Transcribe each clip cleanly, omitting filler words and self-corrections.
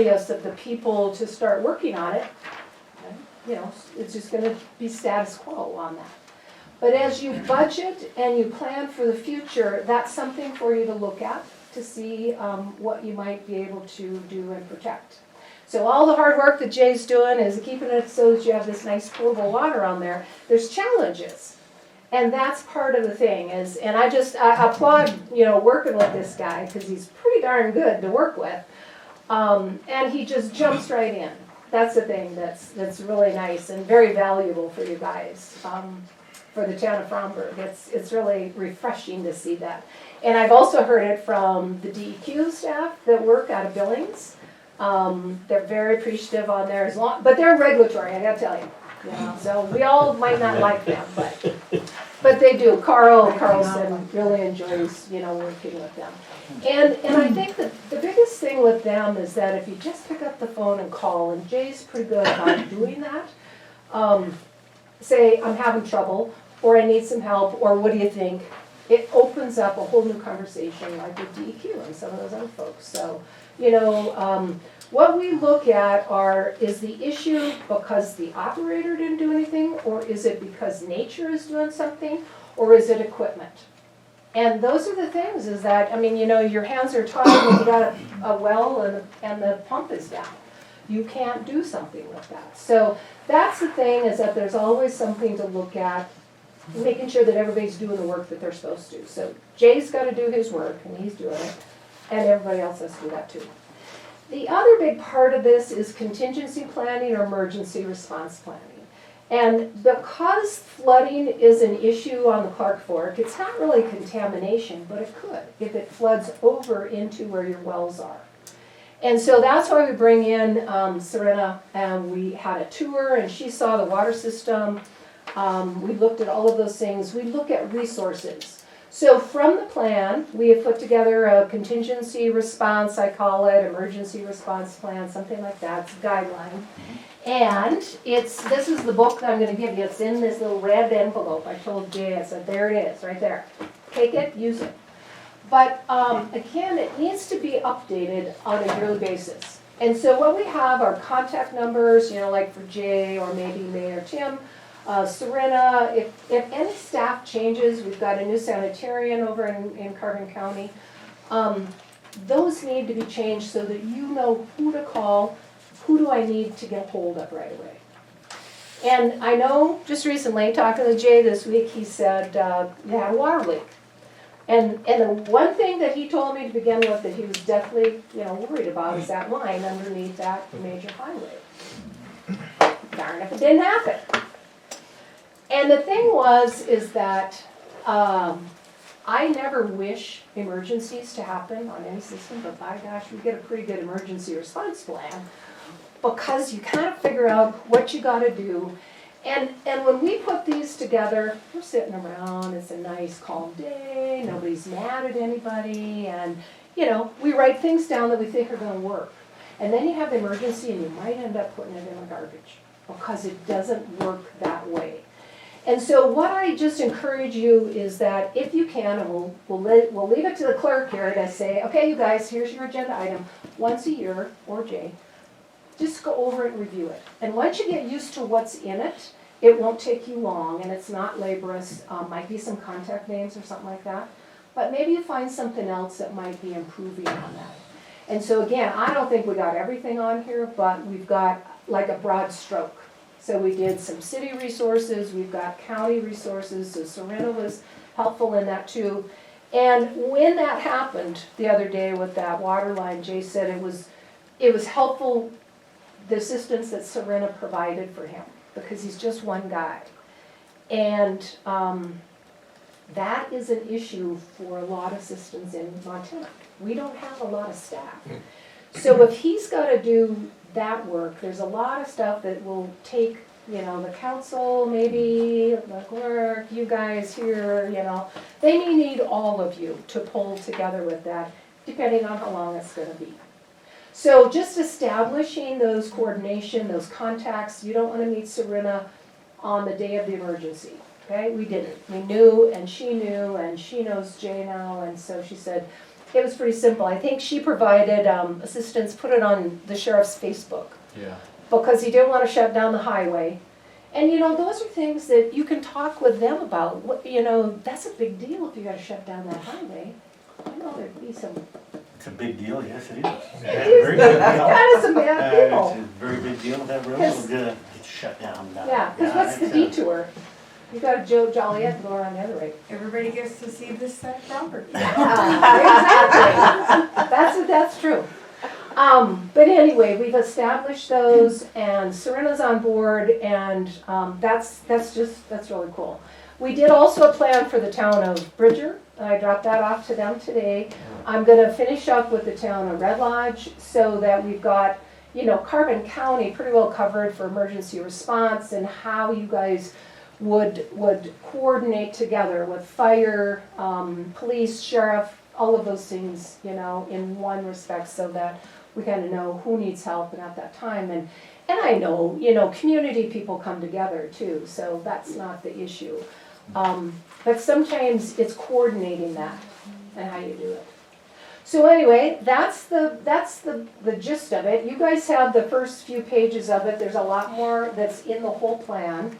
willingness of the people to start working on it, you know, it's just going to be status quo on that. But as you budget and you plan for the future, that's something for you to look at to see what you might be able to do and protect. So all the hard work that Jay's doing is keeping it so that you have this nice potable water on there. There's challenges. And that's part of the thing is, and I applaud, you know, working with this guy because he's pretty darn good to work with. And he just jumps right in. That's the thing that's really nice and very valuable for you guys, for the town of Fromberg. It's really refreshing to see that. And I've also heard it from the DEQ staff that work out of Billings. They're very appreciative on there but they're regulatory, I gotta tell you. You know, so we all might not like them, but they do. Carlson really enjoys, you know, working with them. And I think that the biggest thing with them is that if you just pick up the phone and call, and Jay's pretty good about doing that, say, I'm having trouble, or I need some help, or what do you think? It opens up a whole new conversation like with DEQ and some of those other folks. So, you know, what we look at is the issue because the operator didn't do anything, or is it because nature is doing something, or is it equipment? And those are the things is that, I mean, you know, your hands are tied when you got a well and the pump is down. You can't do something with that. So that's the thing is that there's always something to look at, making sure that everybody's doing the work that they're supposed to. So Jay's got to do his work, and he's doing it, and everybody else has to do that too. The other big part of this is contingency planning or emergency response planning. And because flooding is an issue on the Clark Fork, it's not really contamination, but it could if it floods over into where your wells are. And so that's why we bring in Serena, and we had a tour, and she saw the water system. We looked at all of those things. We look at resources. So from the plan, we have put together a contingency response, I call it, emergency response plan, something like that. It's a guideline. And this is the book that I'm going to give you. It's in this little red envelope. I told Jay, I said, there it is, right there. Take it, use it. But again, it needs to be updated on a yearly basis. And so what we have are contact numbers, you know, like for Jay or maybe May or Tim. Serena, if any staff changes, we've got a new sanitarian over in Carbon County. Those need to be changed so that you know who to call, who do I need to get hold of right away. And I know just recently, talking to Jay this week, he said you had a water leak. And the one thing that he told me to begin with that he was definitely, you know, worried about is that line underneath that major highway. Darn if it didn't happen. And the thing is that I never wish emergencies to happen on any system, but by gosh, we get a pretty good emergency response plan because you kind of figure out what you got to do. And when we put these together, we're sitting around, it's a nice calm day, nobody's mad at anybody, and you know, we write things down that we think are going to work. And then you have the emergency and you might end up putting it in the garbage because it doesn't work that way. And so what I just encourage you is that if you can, and we'll leave it to the clerk here to say, okay, you guys, here's your agenda item. Once a year, or Jay, just go over it and review it. And once you get used to what's in it, it won't take you long, and it's not laborious. Might be some contact names or something like that. But maybe you find something else that might be improving on that. And so again, I don't think we got everything on here, but we've got like a broad stroke. So we did some city resources, we've got county resources, so Serena was helpful in that too. And when that happened the other day with that water line, Jay said it was helpful, the assistance that Serena provided for him, because he's just one guy. And that is an issue for a lot of systems in Montana. We don't have a lot of staff. So if he's got to do that work, there's a lot of stuff that will take, you know, the council, maybe, the clerk, you guys here, you know, they may need all of you to pull together with that, depending on how long it's going to be. So just establishing those coordination, those contacts, you don't want to meet Serena on the day of the emergency, okay? We didn't. We knew, and she knows Jay now, and so she said, it was pretty simple. I think she provided assistance, put it on the sheriff's Facebook. Yeah. Because he didn't want to shut down the highway. And you know, those are things that you can talk with them about. You know, that's a big deal if you gotta shut down that highway. I know there'd be some, It's a big deal, yes it is. it is, that is a bad It's people. a very big deal, that road Because- will get shut down. Yeah, because what's the detour? You got a Joe Joliet to go around the other way. Everybody gets to see this side property. Yeah, exactly. That's true. But anyway, we've established those, and Serena's on board, and that's really cool. We did also a plan for the town of Bridger, and I dropped that off to them today. I'm gonna finish up with the town of Red Lodge, so that we've got, you know, Carbon County pretty well covered for emergency response, and how you guys would coordinate together with fire, police, sheriff, all of those things, you know, in one respect, so that we kind of know who needs help and at that time. And I know, you know, community people come together too, so that's not the issue. But sometimes it's coordinating that and how you do it. So anyway, that's the gist of it. You guys have the first few pages of it. There's a lot more that's in the whole plan.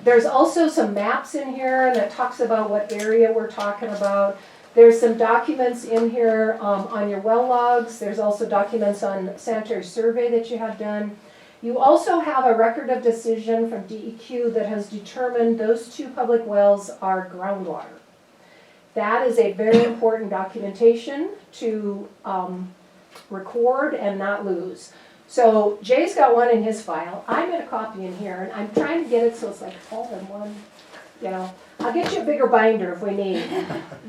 There's also some maps in here that talks about what area we're talking about. There's some documents in here on your well logs. There's also documents on sanitary survey that you have done. You also have a record of decision from DEQ that has determined those 2 public wells are groundwater. That is a very important documentation to record and not lose. So Jay's got one in his file. I made a copy in here, and I'm trying to get it so it's like all in one, you know. I'll get you a bigger binder if we need.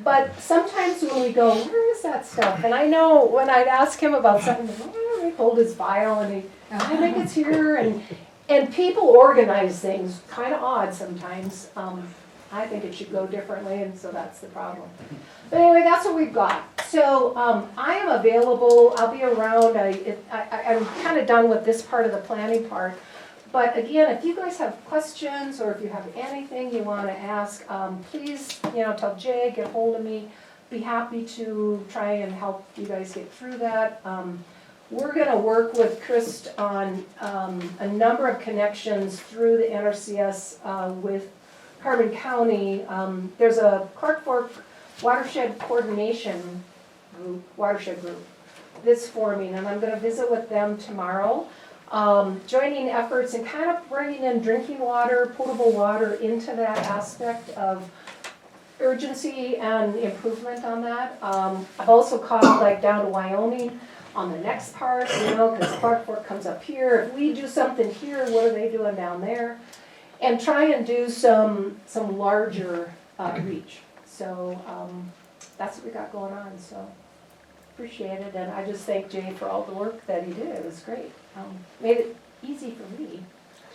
But sometimes when we go, where is that stuff? And I know when I'd ask him about something, he pulled his file and I think it's here. And people organize things, kind of odd sometimes. I think it should go differently, and so that's the problem. But anyway, that's what we've got. So I am available. I'll be around. I'm kind of done with this part of the planning part. But again, if you guys have questions or if you have anything you want to ask, please, you know, tell Jay, get hold of me. Be happy to try and help you guys get through that. We're going to work with Chris on a number of connections through the NRCS with Carbon County. There's a Clark Fork Watershed Coordination Group, Watershed Group, that's forming, and I'm going to visit with them tomorrow. Joining efforts and kind of bringing in drinking water, potable water into that aspect of urgency and improvement on that. I've also called like down to Wyoming on the next part, you know, because Clark Fork comes up here. If we do something here, what are they doing down there? And try and do some larger reach. So that's what we got going on. So appreciate it, and I just thank Jay for all the work that he did. It was great. Made it easy for me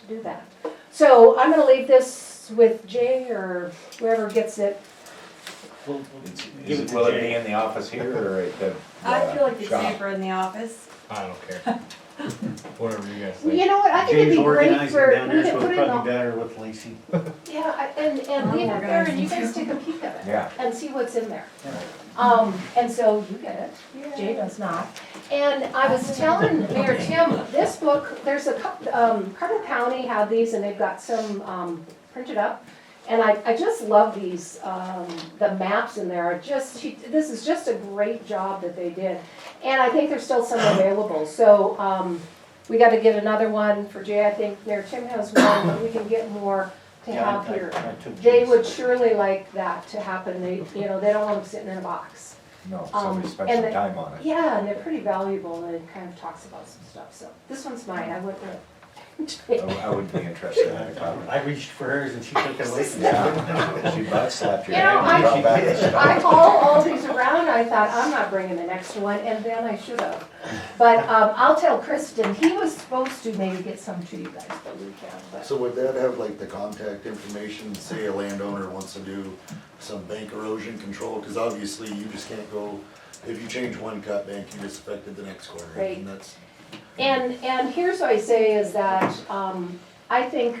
to do that. So I'm going to leave this with Jay or whoever gets it. We'll give it to Will it be Jay. in the office here or at the I feel like it's shop? safer in the office. I don't care. Whatever you guys think. You know what? I think it'd Jay's be great organizing for down we there, could so put it's it in probably the, better with Lacey. yeah, and leave it there, and you guys take a peek at it Yeah. and see what's in there. And so you get it. Jay does not. And I was telling Mayor Tim, this book, there's a couple, Carbon County had these and they've got some printed up. And I just love these, the maps in there are just, this is just a great job that they did. And I think there's still some available. So we got to get another one for Jay. I think Mayor Tim has one, but we can get more to have here. I took They Jay's. would surely like that to happen. They, you know, they don't want them sitting in a box. No, somebody spent and some the- time on it. Yeah, and they're pretty valuable, and it kind of talks about some stuff. So this one's mine. I wouldn't. I would be interested in a copy. I reached for hers and she took it away from me. Yeah, she butt slapped your You know, hand and brought back the I stuff. haul all these around. I thought I'm not bringing the next one, and then I should have. But I'll tell Kristen. He was supposed to maybe get some to you guys, but we can't. But So would that have like the contact information, say a landowner wants to do some bank erosion control? Because obviously you just can't go, if you change one cut bank, you just affected the next corner. Right. And that's, And here's what I say is that I think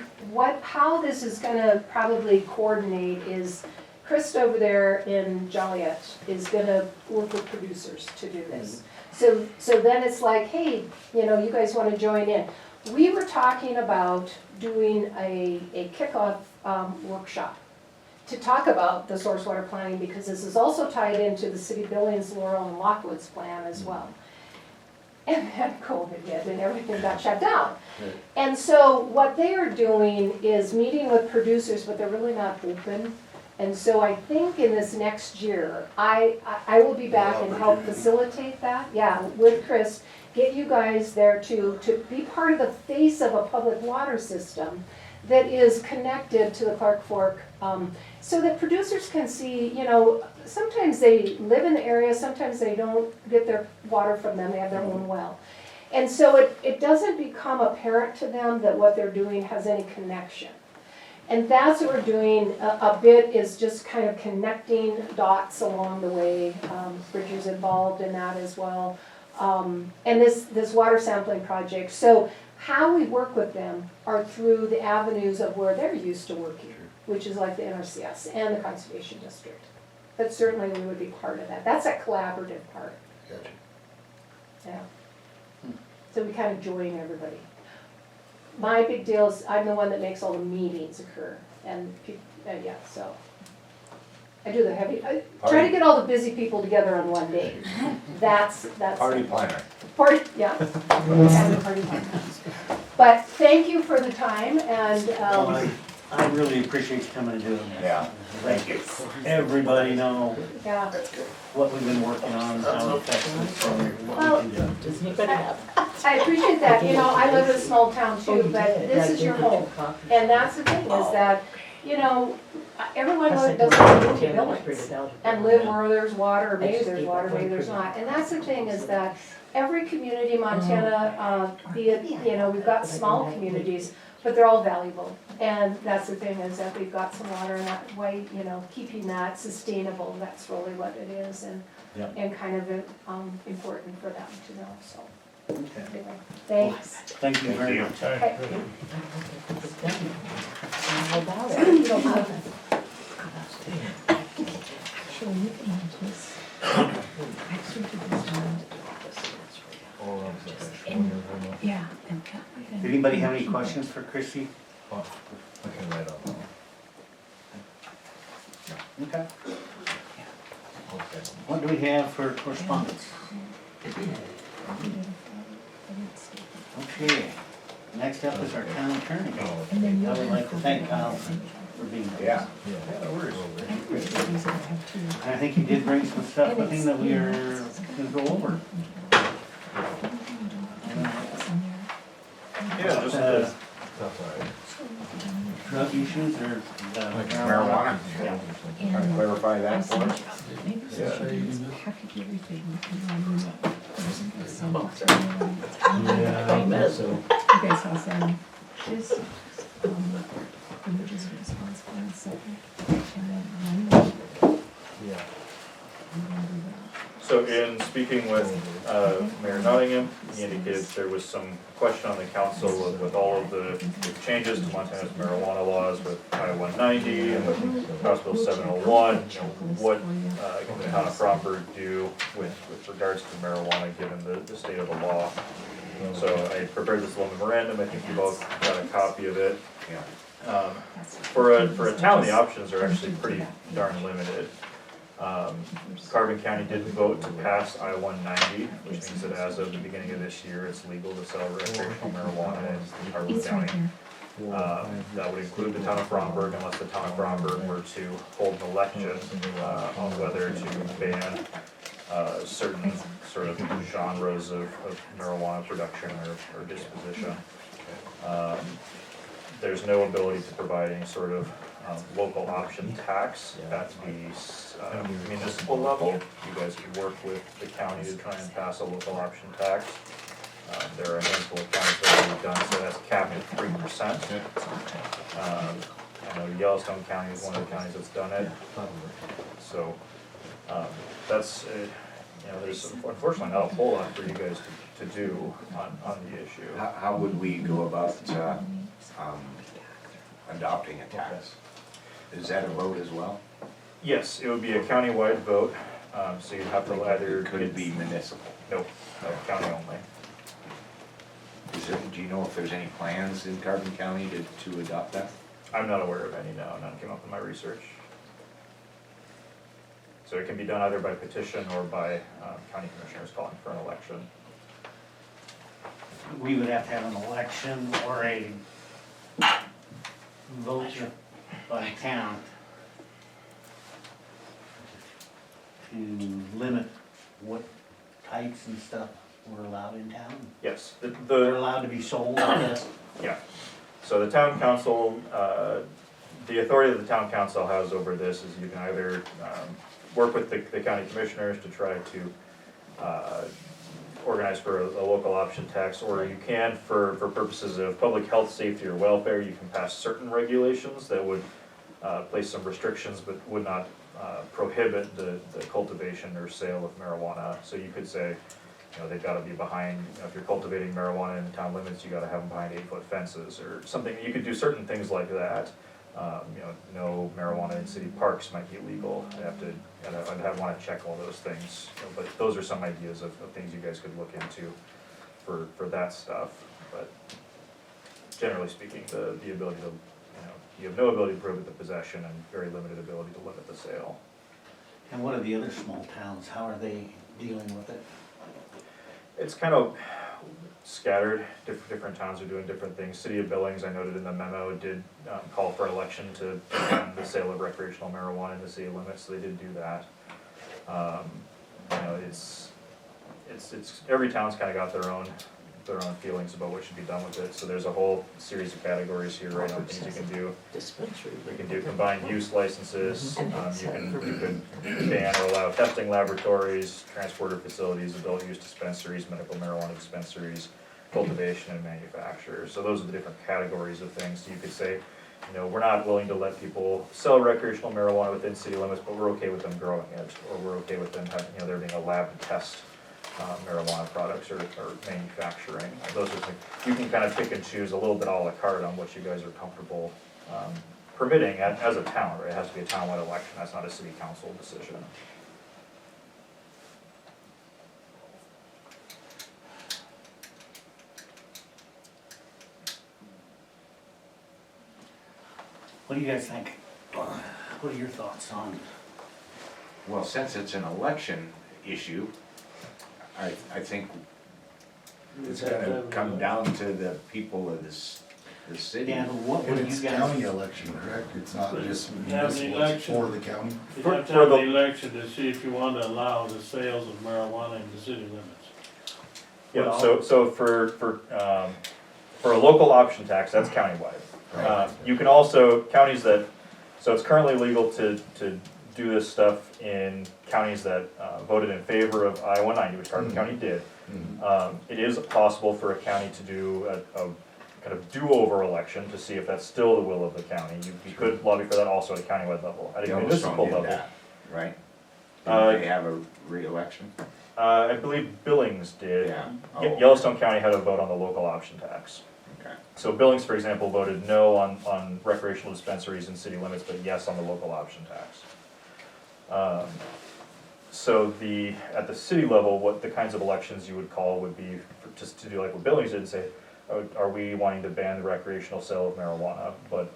how this is going to probably coordinate is Chris over there in Joliet is gonna work with producers to do this. So then it's like, hey, you know, you guys wanna join in. We were talking about doing a kickoff workshop to talk about the source water planning, because this is also tied into the city Billings, Laurel, and Lockwood's plan as well. And then COVID hit and everything got shut down. Right. And so what they are doing is meeting with producers, but they're really not open. And so I think in this next year, I will be back and help facilitate that, yeah, with Chris, get you guys there to be part of the face of a public water system that is connected to the Clark Fork, so that producers can see, you know, sometimes they live in the area, sometimes they don't get their water from them, they have their own well. And so it doesn't become apparent to them that what they're doing has any connection. And that's what we're doing a bit, is just kind of connecting dots along the way. Bridger's involved in that as well. And this water sampling project. So how we work with them are through the avenues of where they're used to working, which is like the NRCS and the Conservation District. But certainly we would be part of that. That's a collaborative part, Gotcha. yeah. So we kind of join everybody. My big deal is I'm the one that makes all the meetings occur, and yeah, so. I do the heavy, I try to get all the busy people together on one day. That's. Party planner. Party, yeah. And the party planner. But thank you for the time, and, I really appreciate you coming and doing this. Yeah, thank you. Everybody know yeah. what we've been working on, how it affects us, and what Well, we can do. I appreciate that, you know, I live in a small town too, but this is your home. And that's the thing, is that, you know, everyone doesn't move to Billings and live where there's water, or maybe there's water, maybe there's not. And that's the thing, is that every community in Montana, be it, you know, we've got small communities, but they're all valuable. And that's the thing, is that we've got some water, and that way, you know, keeping that sustainable, that's really what it is, and, Yep. and kind of important for them to know, so. Okay. Anyway, thanks. Thank you very much. Okay. Yeah. Did anybody have any questions for Chrissy? I can write on that. Okay. Okay. What do we have for correspondence? Okay, next up is our town attorney. I would like to thank Kyle for being here. Yeah. Yeah, no worries. I think you did bring some stuff with him that we are gonna go over. Yeah, just Uh, that's all right. Drug issues or Marijuana. marijuana? Yeah. Kind of clarify that for us. Yeah, so, You guys saw some, just, religious responsible and second, and then one, yeah. So in speaking with Mayor Nottingham, he indicated there was some question on the council with all of the changes to Montana's marijuana laws with I-190 and with House Bill 701, you know, what can the town of Fromberg do with regards to marijuana, given the state of the law? So I prepared this little memorandum, I think you've all got a copy of it. Yeah. For a town, the options are actually pretty darn limited. Carbon County did vote to pass I-190, which means that as of the beginning of this year, it's legal to sell recreational marijuana in Carbon it's right County. there. That would include the town of Fromberg, unless the town of Fromberg were to hold an election on whether to ban certain sort of genres of marijuana production or disposition. There's no ability to provide any sort of local option tax at the municipal level. You guys could work with the county to try and pass a local option tax. There are a handful of counties that have done so, that's capped at 3%. I know Yellowstone County is one of the counties that's done it. So that's, you know, there's unfortunately not a whole lot for you guys to do on the issue. How would we go about adopting a tax? Is that a vote as well? Yes, it would be a countywide vote, so you'd have to either. It could be municipal. No, county only. Do you know if there's any plans in Carbon County to adopt that? I'm not aware of any, no, none came up in my research. So it can be done either by petition or by county commissioners calling for an election. We would have to have an election or a vote by town to limit what types and stuff were allowed in town. Yes, They're allowed to be sold, I guess. yeah. So the town council, the authority that the town council has over this is you can either work with the county commissioners to try to organize for a local option tax, or you can, for purposes of public health, safety, or welfare, you can pass certain regulations that would place some restrictions but would not prohibit the cultivation or sale of marijuana. So you could say, you know, they've gotta be behind, you know, if you're cultivating marijuana in the town limits, you gotta have them behind 8-foot fences or something. You could do certain things like that. You know, no marijuana in city parks might be illegal. I'd wanna check all those things. You know, but those are some ideas of things you guys could look into for that stuff. But generally speaking, the ability to, you know, you have no ability to prohibit the possession and very limited ability to limit the sale. And what are the other small towns, how are they dealing with it? It's kind of scattered, different towns are doing different things. City of Billings, I noted in the memo, did call for election to ban the sale of recreational marijuana in the city limits, so they did do that. You know, it's every town's kind of got their own feelings about what should be done with it, so there's a whole series of categories here, right, on things you can do. Dispensary. You can do combined use licenses, you can ban or allow testing laboratories, transporter facilities, adult use dispensaries, medical marijuana dispensaries, cultivation and manufacture. So those are the different categories of things. So you could say, you know, we're not willing to let people sell recreational marijuana within city limits, but we're okay with them growing it, or we're okay with them having, you know, there being a lab to test marijuana products or manufacturing. Those are things, you can kind of pick and choose a little bit a la carte on what you guys are comfortable permitting as a town, right? It has to be a townwide election, that's not a city council decision. What do you guys think? What are your thoughts on? Well, since it's an election issue, I think it's gonna come down to the people of the city. Dan, what And would you it's guys? county election, correct? It's not just Have the municipal, it's election. for the county? You For- have to for have the- the election to see if you want to allow the sales of marijuana in the city limits. Yeah, Well- so for a local option tax, that's countywide. You can also, counties that, so it's currently legal to do this stuff in counties that voted in favor of I-190, which Carbon County did. It is possible for a county to do a kind of do-over election to see if that's still the will of the county. You could lobby for that also at a countywide level. At a municipal Yellowstone did level, that, right? Uh, Didn't they have a re-election? I believe Billings did. Yeah. Yellowstone County had a vote on the local option tax. Okay. So Billings, for example, voted no on recreational dispensaries in city limits, but yes on the local option tax. So at the city level, what the kinds of elections you would call would be just to do like what Billings did and say, are we wanting to ban the recreational sale of marijuana, but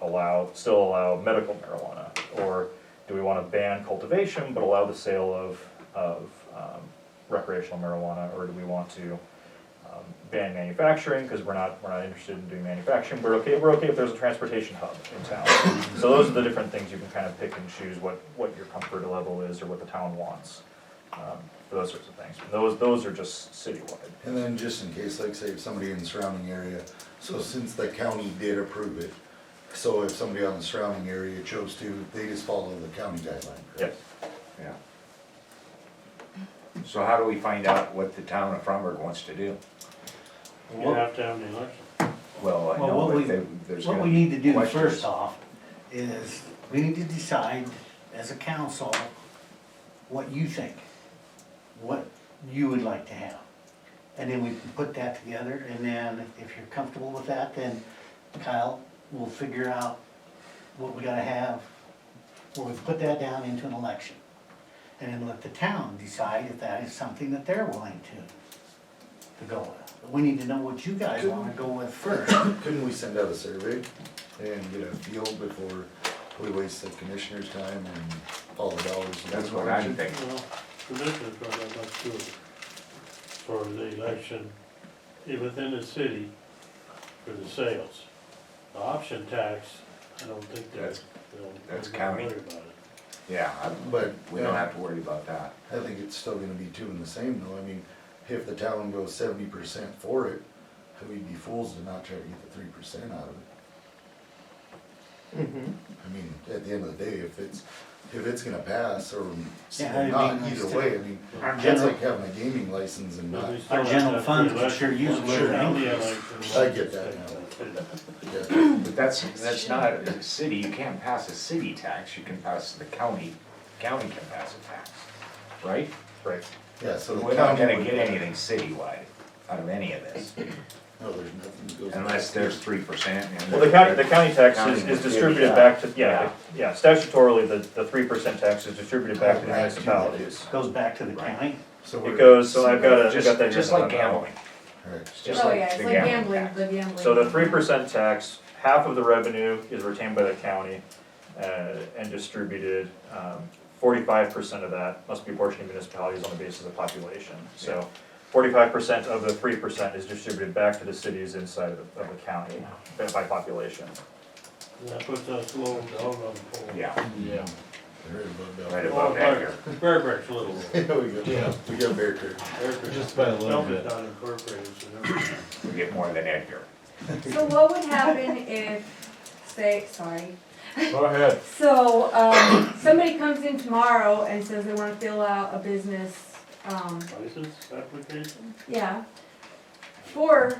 still allow medical marijuana? Or do we want to ban cultivation, but allow the sale of recreational marijuana? Or do we want to ban manufacturing, because we're not interested in doing manufacturing, we're okay if there's a transportation hub in town. So those are the different things you can kind of pick and choose what your comfort level is or what the town wants for those sorts of things. Those are just citywide. And then just in case, like say, if somebody in the surrounding area, so since the county did approve it, so if somebody on the surrounding area chose to, they just follow the county guideline. Yes. Yeah. So how do we find out what the town of Fromberg wants to do? You have to have an election. Well, I Well, know, what we- but there's What gonna we be need to do questions. first off is, we need to decide as a council what you think, what you would like to have. And then we can put that together, and then if you're comfortable with that, then Kyle will figure out what we gotta have, where we put that down into an election. And then let the town decide if that is something that they're willing to go with. But we need to know what you guys wanna go with first. Couldn't we send out a survey and get a feel before we waste the commissioner's time and all the dollars? That's what I'm thinking. Well, commissioners don't have much to it for the election, within the city, for the sales. The option tax, I don't think That's they'll county. worry about it. Yeah, But we don't have to worry about that. I think it's still gonna be two and the same though. I mean, if the town goes 70% for it, we'd be fools to not try to get the 3% out of it. I mean, at the end of the day, if it's gonna pass or Yeah, it'd be not, nice either to- way, I mean, Our that's general, like having a gaming license and But not, we still our have general that fund free could sure election. use a Sure. little County increase. election. I get that now. But that's not a city, you can't pass a city tax, you can pass the county can pass a tax, right? Right. Yeah, so the We're not county gonna would- get anything citywide out of any of this, No, there's nothing that goes. unless there's 3%. and Well, the county tax County is would give distributed you back to, that. yeah, statutorily, the 3% tax is distributed back to the Back to the municipalities. Goes back to the Right. county. So It we're, goes, so I've got Just that. just here like now. gambling, right. it's just Oh, like yeah, it's the like gambling gambling, tax. the gambling. So the 3% tax, half of the revenue is retained by the county and distributed. 45% of that must be apportioned to municipalities on the basis of population. So 45% of the 3% is distributed back to the cities inside of the county by population. That puts us low dog on the pole. Yeah, Yeah. Right above that. right Well, above that here. Bear Brick's a little low. There we go. Yeah. We got Bear Creek. Bear Brick- Just by a little bit. Not incorporated, so never- We get more than Edgar. So what would happen if, sorry, Go ahead. so, somebody comes in tomorrow and says they wanna fill out a business, License application? yeah, for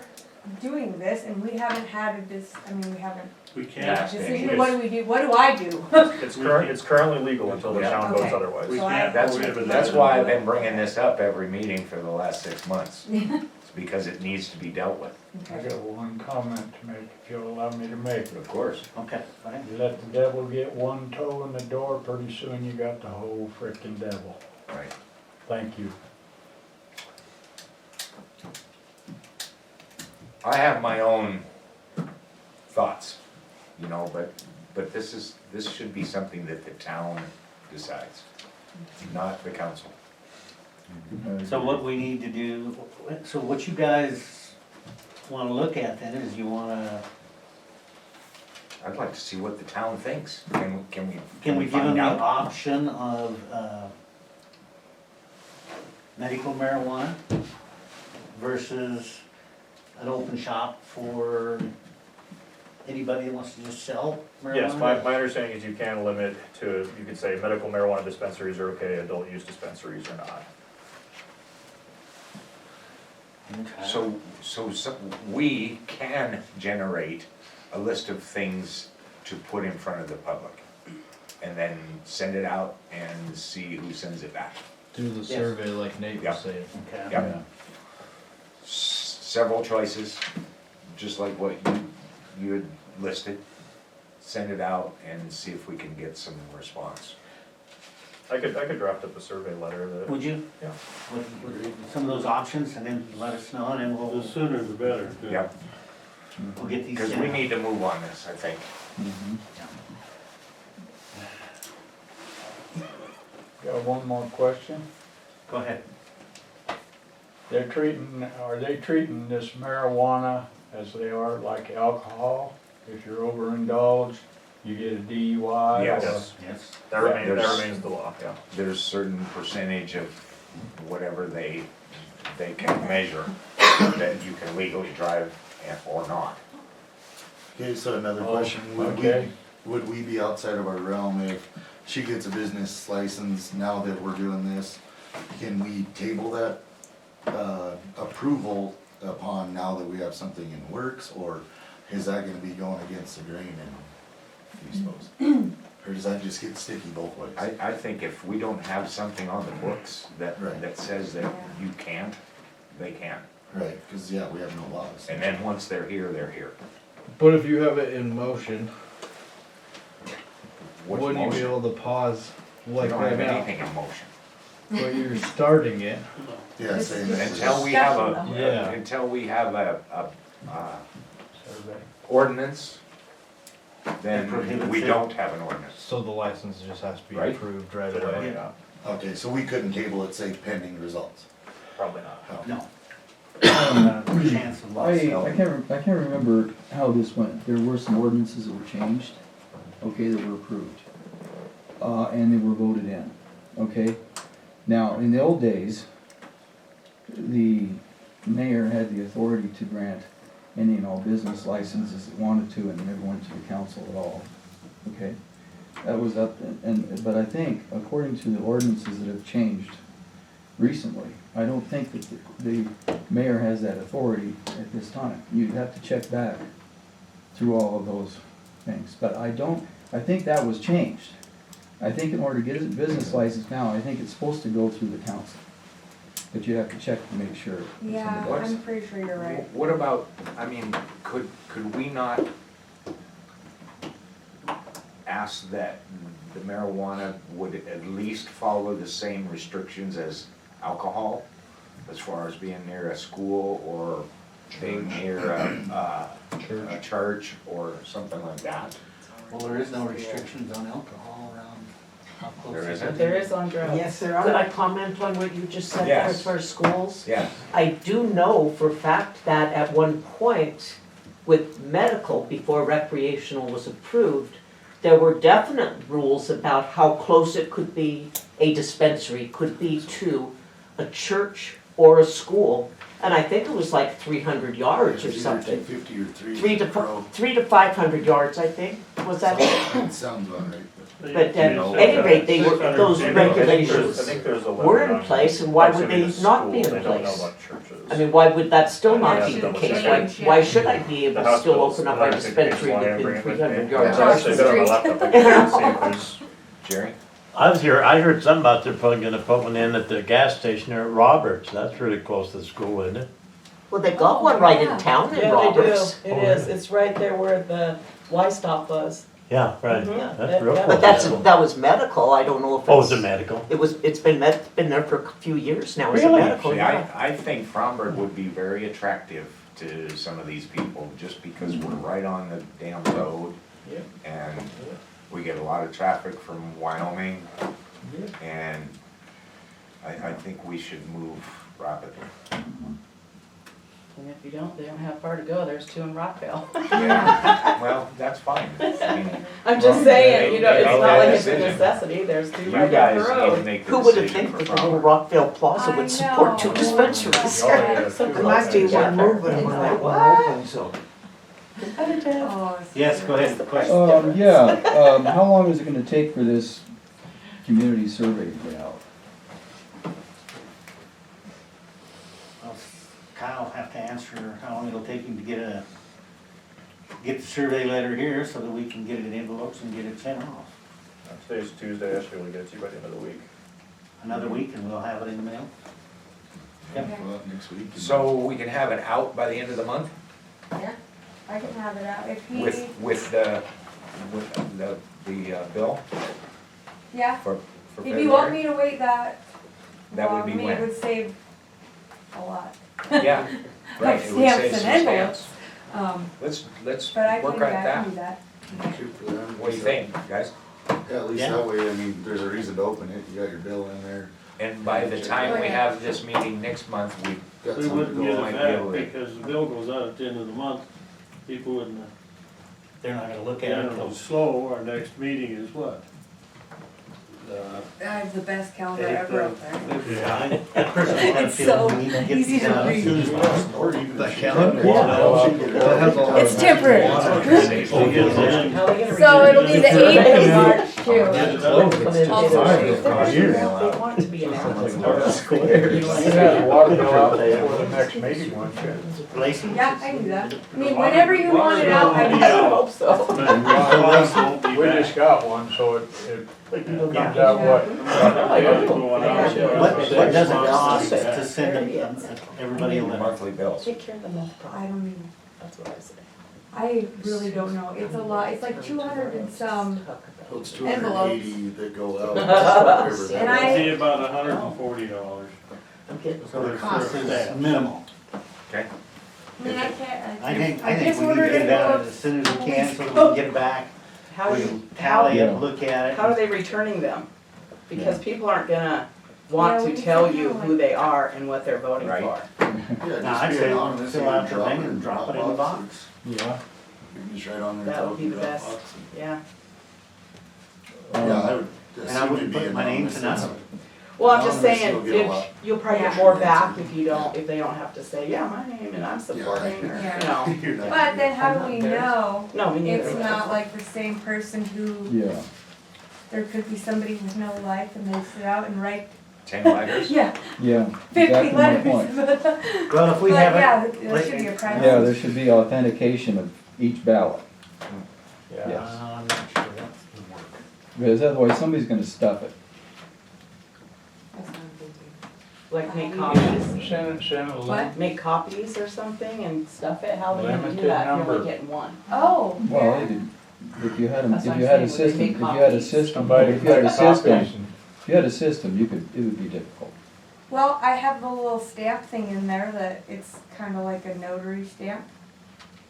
doing this, and we haven't had this, we haven't, We Yeah. can't, decision, what do we do, what do I do? It's currently legal until the Yeah. town votes Okay. otherwise. we So can't. That's, prohibit that's that. why I've been bringing this up every meeting for the last 6 months. It's because it needs to be dealt with, I got one comment to make, if you'll allow me to make it. of course. Okay, fine. You let the devil get one toe in the door, pretty soon you got the whole frickin' devil. Right. Thank you. I have my own thoughts, but this should be something that the town decides, not the council. So what we need to do, so what you guys wanna look at then is you wanna, I'd like to see what the town thinks. Can we give them find the out? option of, medical marijuana versus an open shop for anybody that wants to just sell marijuana? Yes, my understanding is you can limit to, you could say medical marijuana dispensaries are okay, adult use dispensaries are not. Okay. So we can generate a list of things to put in front of the public, and then send it out and see who sends it back. Do the survey like Nate Yeah. was saying. Okay. Yep. Several choices, just like what you had listed. Send it out and see if we can get some response. I could draft up a survey letter that, Would you? Yeah. With some of those options and then let us know and then The we'll sooner the better. too. Yep, get these. because we need to move on this, I think. Got one more question. Go ahead. Are they treating this marijuana as they are like alcohol? If you're overindulged, you get a DUI? Yes. yes, Yes. that remains the law, yeah. There's certain percentage of whatever they can measure that you can legally drive or not. Okay, so another Oh, question, okay. would we be outside of our realm if she gets a business license now that we're doing this? Can we table that, approval upon now that we have something in works, or is that gonna be going against the grain and, you suppose? Or does that just get sticky both ways? I think if we don't have something on the books that Right. says that you can't, they can't. Right, cause yeah, we have no laws. And then once they're here, they're here. But if you have it in motion, What's Wouldn't you be motion? able to pause We like don't right have now? anything in motion. But you're starting it. Yeah, saying that. Until we have Yeah. until we have a Survey. ordinance, then Prohibits we it. don't have an ordinance. So the license just has to be Right. approved right away. Yeah, Okay, so we couldn't table it, say pending results. Probably not. No. Chance of loss. I can't remember how this went. There were some ordinances that were changed, okay, that were approved. And they were voted in, okay? Now, in the old days, the mayor had the authority to grant any and all business licenses that wanted to, and never went to the council at all, okay? That was up, but I think, according to the ordinances that have changed recently, I don't think that the mayor has that authority at this time. You'd have to check back through all of those things, but I think that was changed. I think in order to get a business license now, I think it's supposed to go through the council. But you have to check to make sure. Yeah, What's- I'm pretty sure you're right. What about, I mean, could we not ask that the marijuana would at least follow the same restrictions as alcohol? As far as being near a school or being near a church or something like that? Well, there is no restrictions on alcohol around how close. There it isn't? There is on drugs. Yes, there are. Could I comment on what you just said Yes. as far as schools? Yeah, I do know for a fact that at one point with medical, before recreational was approved, there were definite rules about how close it could be, a dispensary could be to a church or a school. And I think it was like 300 yards or something. 250 or 3. 3 to 500 yards, I think, was that? Sounds about right. But at any rate, they were, those regulations I think there's a limit were in on place, and why would proximity they to not be school. in They don't know place? about churches. I mean, why would that still not Yeah, be the double case? check. Why should I be able The to still hospitals, open up I a think it's why dispensary I within bring it with 300 me. yards? Yeah, of actually, the they're on the street? laptop. I can see if there's- Jerry? I heard something about they're probably gonna put one in at the gas station there at Roberts, that's really close to the school, isn't it? Well, they got one right in town in Yeah, Roberts. they do. It is. It's right there where the Y-stop was. Yeah, right, Mhm. that's real Yeah. close. But that was medical, I don't know if it's. Oh, it's a medical? It's been there for a few years now, it's a Really? medical, See, yeah. I think Fromberg would be very attractive to some of these people, just because we're right on the damn road. Yep. And we get a lot of traffic from Wyoming, and I think we should move rapidly. And if you don't, they don't have far to go. There's two in Rockville. Yeah, well, that's fine. I mean, I'm just saying, you know, it's Make not that like it's a decision. necessity. There's two You right down the guys need to road. make the Who would have decision think for that the little Fromberg. Rockville Plaza I would support two know. dispensaries? There might be one moving when that one opens, so. Oh, Yes, go ahead, question. How long is it gonna take for this community survey to get out? Kyle will have to answer how long it'll take him to get the survey letter here so that we can get it in envelopes and get it sent off. Today's Tuesday, I should be able to get it to you by the end of the week. Another week and we'll have it in the mail. Well, next week. So we can have it out by the end of the month yeah, I can have it out if he, with the bill yeah. for If you want February? me to wait that That would long, be I mean, it when? would save a lot. Yeah, right, it would Stamps save and some envelopes. stamps. Let's But I work can, on yeah, I that. can do that. Shoot for them. What do you think, guys? Yeah, at least Yeah. that way, I mean, there's a reason to open it, you got your bill in there. And by the time we have this meeting next month, we've Got We something wouldn't to get go might it be able back to- because the bill goes out at the end of the month. People wouldn't, They're not gonna look at and it it until. was slow, our next meeting is what? I have the best calendar Eight, ever up there. Yeah, I personally have a It's feeling so we need to get easy these to out as read. soon as possible. Or even. The calendar? It's temporary. How are they gonna So read it'll be the 8th of March too. Get it out. They want it to be an hour. You had the water bill out before the next meeting, weren't you? Lacey? Yeah, I can do that. I mean, whenever you want it out, I I can. hope so. We just got one, so it comes out what? What does it cost to send everybody a letter? monthly bills. Take care of the month I problem. don't even, That's what I say. I really don't know. It's a lot. It's like 200 and some Well, it's 280 that go out. whatever that And is. I- It'd be about $140. I'm getting, So the cost is minimal. Okay. I mean, I can't, I think I we just need to ordered get it out it as soon as we can so that we can get it back. How We do can you, tally it, how- look at it. how are they returning them? Because people aren't gonna want Yeah, we to can tell send you them, who they are and what they're voting Right. for. Yeah, No, just I'd be say anonymous, fill you out can your drop thing and drop it in the box. Yeah. You can just write on there. That tell would be them the drop best. box. Yeah. Yeah, I would And I assume wouldn't it'd be put my name anonymous. to none of It's- it. Well, I'm just Anonymous, saying, you'll get a lot. you'll probably get Yeah. more back if you don't, if they don't have to say, yeah, my name and I'm supporting, or, Yeah. you know. You're not but gonna then get- how do we know No, me neither. it's not like the same person who, Yeah, there could be somebody with no life and they sit out and write, 10 letters? yeah, yeah, 50 exactly my letters. point. Well, if we But have yeah, it. there should be a process. Yeah, there should be authentication of each ballot, Yeah. yes. I'm not sure that's gonna work. Because otherwise somebody's gonna stuff it. Like make copies, Send a What? link. make copies or something and stuff it, how are they gonna do Limited that if you're number. only getting one? Oh, Well, yeah. if you had, That's what if you I'm had a saying, would they system, make if you had a copies? system, Somebody if you had a make system, copies and if you had a system, you could, it would be difficult. Well, I have the little stamp thing in there that it's kinda like a notary stamp.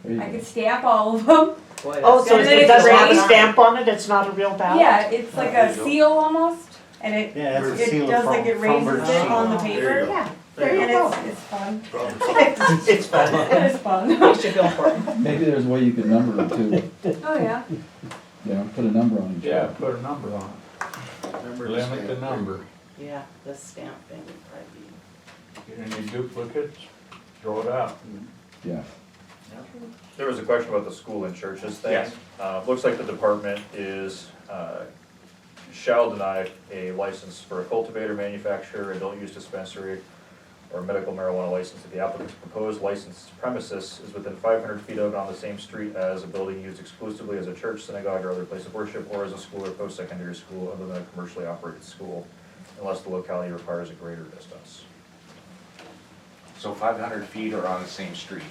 There you I go. could stamp all of them. Boy, oh, that's so gonna it be doesn't have a great. stamp on it, it's not a real ballot? Yeah, it's like There a you go. seal almost, and it, Yeah, it's a it seal does from, like it from raises Birch it Seal. on the There you paper. go. Yeah, There you And go. it's fun. Problem solved. it's fun. It is fun. Makes you feel important. Maybe there's a way you could number them too, Oh, yeah. you know, put a number on each yeah, one. put a number on it. Remember to Limit the stamp number. Yeah, the stamp thing would probably be. Get any duplicates, throw it out. Yeah. There was a question about the school and churches thing. Yes. Looks like the department shall deny a license for a cultivator, manufacturer, adult use dispensary, or medical marijuana license if the applicant's proposed licensed premises is within 500 feet of and on the same street as a building used exclusively as a church, synagogue, or other place of worship, or as a school or post-secondary school other than a commercially operated school, unless the locality requires a greater distance. So 500 feet or on the same street?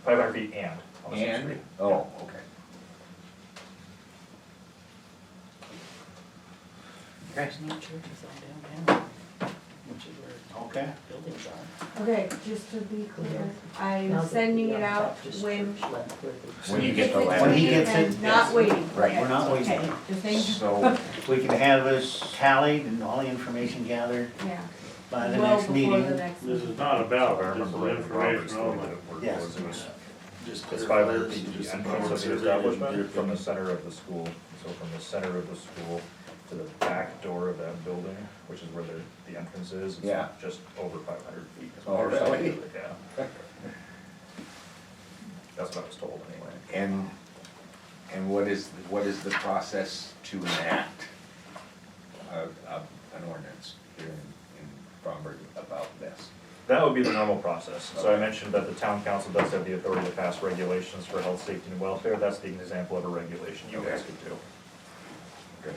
500 feet and on the same And, street. oh, okay. There's no churches on downtown, which is where Okay. buildings are. Okay, just to be clear, Now I'm that sending we it have out Baptist when. church left where the- When you get the It's letter. When he waiting gets and it, Not yes. waiting. Right. Okay, We're not waiting. Okay, just saying, So, We can have this tallied and all the information gathered yeah. by the Well next before meeting. the next This meeting. is not a If I ballot, this remember is right, Robert's information the way only. that it worked Yes. was it was Just It's clarify 500 this, feet to just the some entrance of public the survey and establishment your from the opinion. center of the school. So from the center of the school to the back door of that building, which is where the entrance is, it's Yeah. just over 500 feet. is Oh, what they're saying. really? Yeah. That's what I was told anyway. and what is the process to enact an ordinance here in Fromberg about this? That would be the normal process. So I mentioned that the town council does have the authority to pass regulations for health, safety, and welfare. That's the example of a regulation you guys could do. Okay.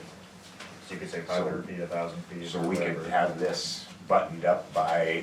So you could say 500 feet, 1,000 feet, So or we could whatever. have this buttoned up by